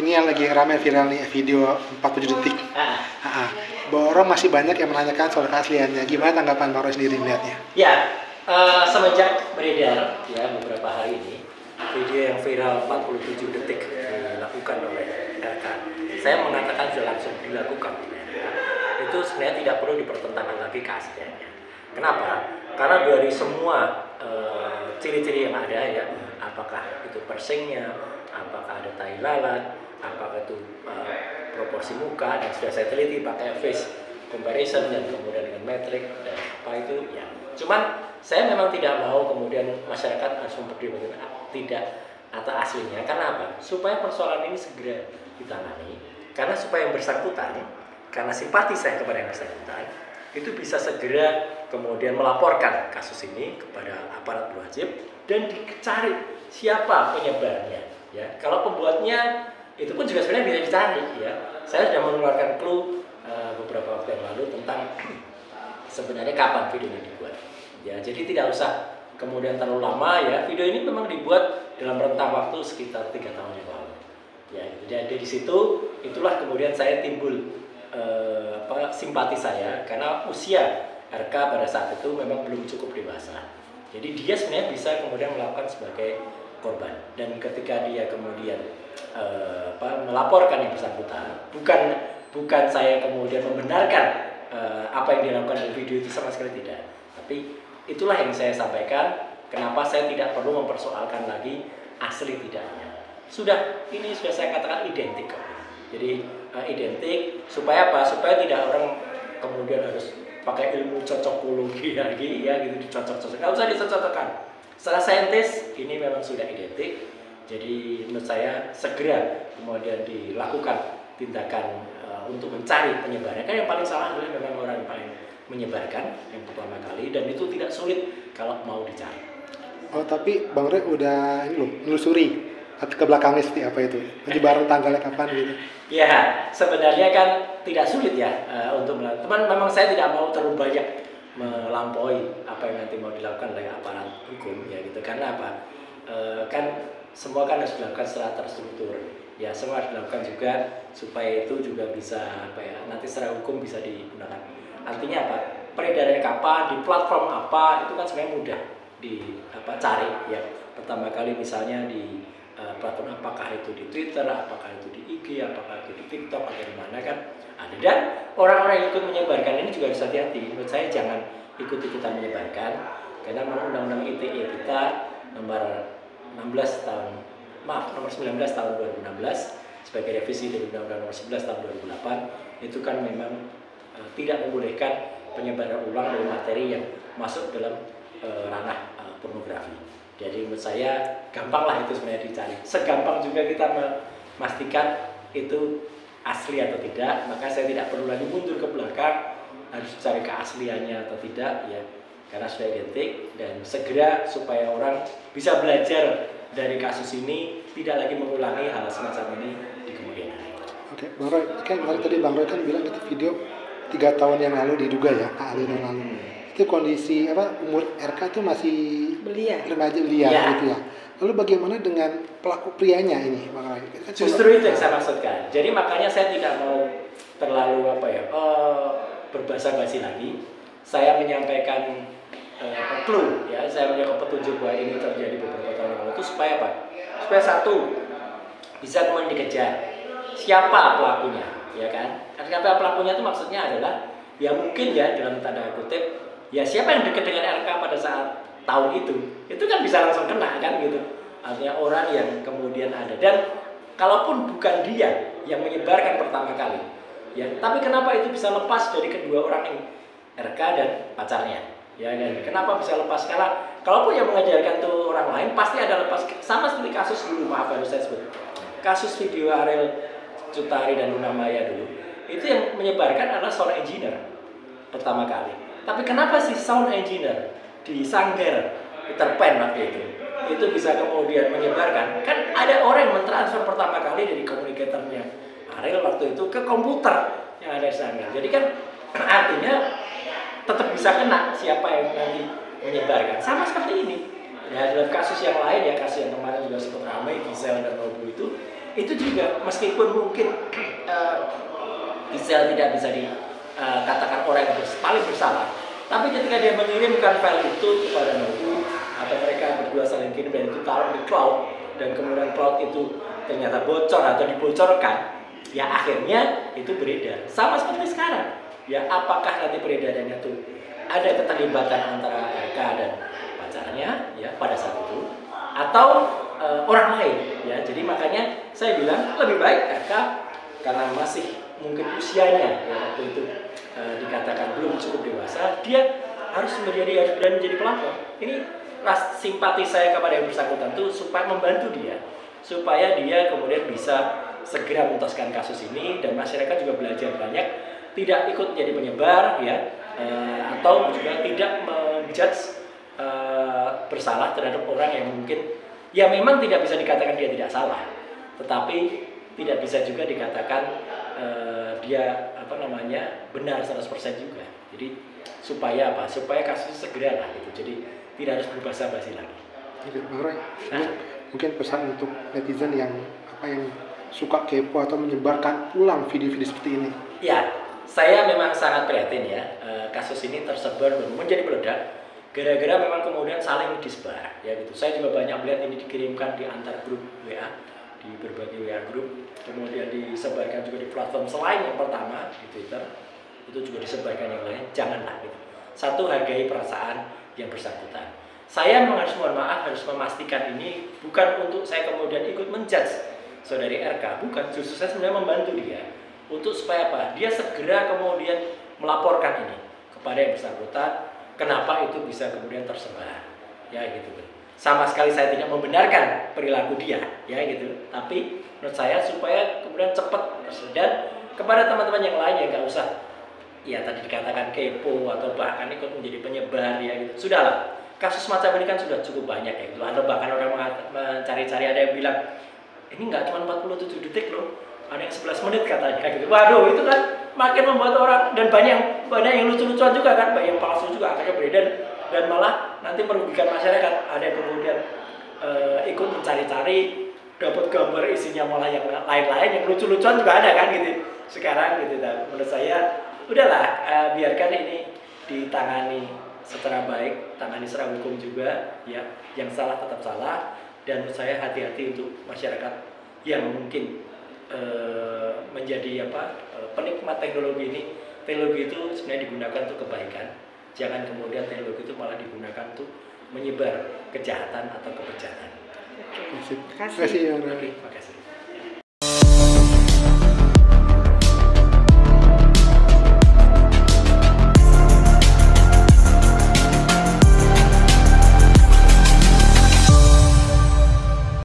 ini yang lagi ramai viral nih video 47 detik. Borong masih banyak yang menanyakan soal keasliannya. Gimana tanggapan Bang Roy sendiri melihatnya? Ya, semenjak beredar ya beberapa hari ini video yang viral 47 detik dilakukan oleh RK, saya mengatakan sudah langsung dilakukan oleh RK. Itu sebenarnya tidak perlu dipertentangkan lagi keasliannya. Kenapa? Karena dari semua ciri-ciri yang ada ya, apakah itu persingnya, apakah ada tai lalat, apakah itu proporsi muka, dan sudah saya teliti pakai face comparison dan kemudian dengan metrik dan apa itu ya. Cuman saya memang tidak mau kemudian masyarakat harus memperdebatkan tidak atau aslinya. Karena apa? Supaya persoalan ini segera ditangani. Karena supaya yang bersangkutan, karena simpati saya kepada yang bersangkutan, itu bisa segera kemudian melaporkan kasus ini kepada aparat berwajib dan dicari siapa penyebarnya. Ya, kalau pembuatnya itu pun juga sebenarnya bisa dicari. Ya, saya sudah mengeluarkan clue beberapa waktu yang lalu tentang sebenarnya kapan video ini dibuat. Ya, jadi tidak usah kemudian terlalu lama ya. Video ini memang dibuat dalam rentang waktu sekitar 3 tahun yang lalu. Ya, jadi di situ itulah kemudian saya timbul simpati saya karena usia RK pada saat itu memang belum cukup dewasa. Jadi dia sebenarnya bisa kemudian melakukan sebagai korban, dan ketika dia kemudian melaporkan yang bersangkutan, bukan saya kemudian membenarkan apa yang dilakukan di video itu, sama sekali tidak. Tapi itulah yang saya sampaikan, kenapa saya tidak perlu mempersoalkan lagi asli tidaknya. Ini sudah saya katakan identik. Jadi identik supaya apa? Supaya tidak orang kemudian harus pakai ilmu cocokologi lagi ya gitu, dicocok-cocok. Nggak usah dicocok-cocokkan. Secara saintis ini memang sudah identik. Jadi menurut saya segera kemudian dilakukan tindakan untuk mencari penyebarnya. Kan yang paling salah adalah memang orang yang paling menyebarkan yang pertama kali, dan itu tidak sulit kalau mau dicari. Oh, tapi Bang Roy udah ini loh, menelusuri ke belakangnya seperti apa itu? Penyebaran tanggalnya kapan gitu? Ya, sebenarnya kan tidak sulit ya untuk melakukan. Teman, memang saya tidak mau terlalu banyak melampaui apa yang nanti mau dilakukan oleh aparat hukum ya gitu. Karena apa? Kan semua kan harus dilakukan secara terstruktur. Ya, semua harus dilakukan juga supaya itu juga bisa nanti secara hukum bisa digunakan. Artinya apa? Peredarannya kapan, di platform apa, itu kan sebenarnya mudah dicari ya. Pertama kali misalnya di platform, apakah itu di Twitter, apakah itu di IG, apakah itu di TikTok, atau di mana kan ada. Dan orang-orang yang ikut menyebarkan ini juga harus hati-hati. Menurut saya jangan ikut-ikutan menyebarkan, karena Undang-Undang ITE kita nomor 19 tahun 2016 sebagai revisi dari Undang-Undang nomor 11 tahun 2008 itu kan memang tidak membolehkan penyebaran ulang dari materi yang masuk dalam ranah pornografi. Jadi menurut saya gampang lah itu sebenarnya dicari. Segampang juga kita memastikan itu asli atau tidak. Maka saya tidak perlu lagi mundur ke belakang harus cari keasliannya atau tidak ya, karena sudah identik. Dan segera supaya orang bisa belajar dari kasus ini, tidak lagi mengulangi hal semacam ini di kemudian hari. Oke, Bang Roy, kan tadi Bang Roy kan bilang itu video 3 tahun yang lalu diduga ya, aliran lalu. Itu kondisi umur RK itu masih remaja belia gitu ya. Lalu bagaimana dengan pelaku prianya ini, Bang Roy? Justru itu yang saya maksudkan. Jadi makanya saya tidak mau terlalu berbasa-basi lagi. Saya menyampaikan clue ya, saya menyampaikan petunjuk bahwa ini terjadi beberapa tahun lalu itu supaya apa? Supaya satu, bisa kemudian dikejar siapa pelakunya, ya kan? Siapa pelakunya itu maksudnya adalah ya mungkin ya dalam tanda kutip ya siapa yang dekat dengan RK pada saat tahun itu kan bisa langsung kena kan gitu. Artinya orang yang kemudian ada, dan kalaupun bukan dia yang menyebarkan pertama kali ya, tapi kenapa itu bisa lepas dari kedua orang ini, RK dan pacarnya ya kan? Kenapa bisa lepas? Karena kalaupun yang mengajarkan tuh orang lain pasti ada lepas. Sama seperti kasus dulu, maaf harus saya sebut, kasus video Ariel Cutari dan Luna Maya dulu, itu yang menyebarkan adalah sound engineer pertama kali. Tapi kenapa sih sound engineer di Sanggar Peter Pan waktu itu bisa kemudian menyebarkan? Kan ada orang yang mentransfer pertama kali dari komunikatornya Ariel waktu itu ke komputer yang ada di Sanggar. Jadi kan artinya tetap bisa kena siapa yang nanti menyebarkan. Sama seperti ini. Ya, dalam kasus yang lain ya, kasus yang kemarin juga sempat ramai, Gisel dan Nobu itu itu juga meskipun mungkin Giselle tidak bisa dikatakan orang yang paling bersalah, tapi ketika dia mengirimkan file itu kepada Nobu atau mereka berdua saling kirim dan itu taruh di cloud dan kemudian cloud itu ternyata bocor atau dibocorkan, ya akhirnya itu beredar. Sama seperti sekarang, ya apakah nanti peredarannya itu ada keterlibatan antara RK dan pacarnya ya pada saat itu atau orang lain ya. Jadi makanya saya bilang lebih baik RK karena masih mungkin usianya ya waktu itu dikatakan belum cukup dewasa, dia harus berani menjadi pelapor. Ini simpati saya kepada yang bersangkutan itu supaya membantu dia, supaya dia kemudian bisa segera menuntaskan kasus ini dan masyarakat juga belajar banyak, tidak ikut menjadi penyebar ya, atau juga tidak menjudge bersalah terhadap orang yang mungkin ya memang tidak bisa dikatakan dia tidak salah, tetapi tidak bisa juga dikatakan dia benar 100% juga. Jadi supaya apa? Supaya kasus segera lah gitu. Jadi tidak harus berbasa-basi lagi. Bang Roy, mungkin pesan untuk netizen yang suka kepo atau menyebarkan ulang video-video seperti ini. Ya, saya memang sangat prihatin ya. Kasus ini tersebar dan menjadi meledak gara-gara memang kemudian saling disebar ya gitu. Saya juga banyak melihat ini dikirimkan di antar grup WA, di berbagai WA grup, kemudian disebarkan juga di platform selain yang pertama di Twitter, itu juga disebarkan yang lain. Janganlah gitu. Satu, hargai perasaan yang bersangkutan. Saya harus mohon maaf, harus memastikan ini bukan untuk saya kemudian ikut menjudge saudari RK, bukan. Justru saya sebenarnya membantu dia untuk supaya apa? Dia segera kemudian melaporkan ini kepada yang bersangkutan. Kenapa itu bisa kemudian tersebar? Ya gitu. Sama sekali saya tidak membenarkan perilaku dia, ya gitu. Tapi menurut saya supaya kemudian cepat dan kepada teman-teman yang lain yang nggak usah ya tadi dikatakan kepo atau bahkan ikut menjadi penyebar ya gitu. Sudahlah, kasus macam ini kan sudah cukup banyak ya gitu. Atau bahkan orang mencari-cari, ada yang bilang ini nggak cuma 47 detik loh, ada yang 11 menit katanya gitu. Waduh, itu kan makin membuat orang, dan banyak yang lucu-lucuan juga kan, banyak yang palsu juga akhirnya beredar dan malah nanti merugikan masyarakat. Ada yang kemudian ikut mencari-cari, dapat gambar isinya malah yang lain-lain, yang lucu-lucuan juga ada kan gitu sekarang gitu. Dan menurut saya udahlah, biarkan ini ditangani secara baik, tangani secara hukum juga ya. Yang salah tetap salah, dan menurut saya hati-hati untuk masyarakat yang mungkin menjadi penikmat teknologi ini. Teknologi itu sebenarnya digunakan untuk kebaikan, jangan kemudian teknologi itu malah digunakan untuk menyebar kejahatan atau kebejatan. Terima kasih. Terima kasih.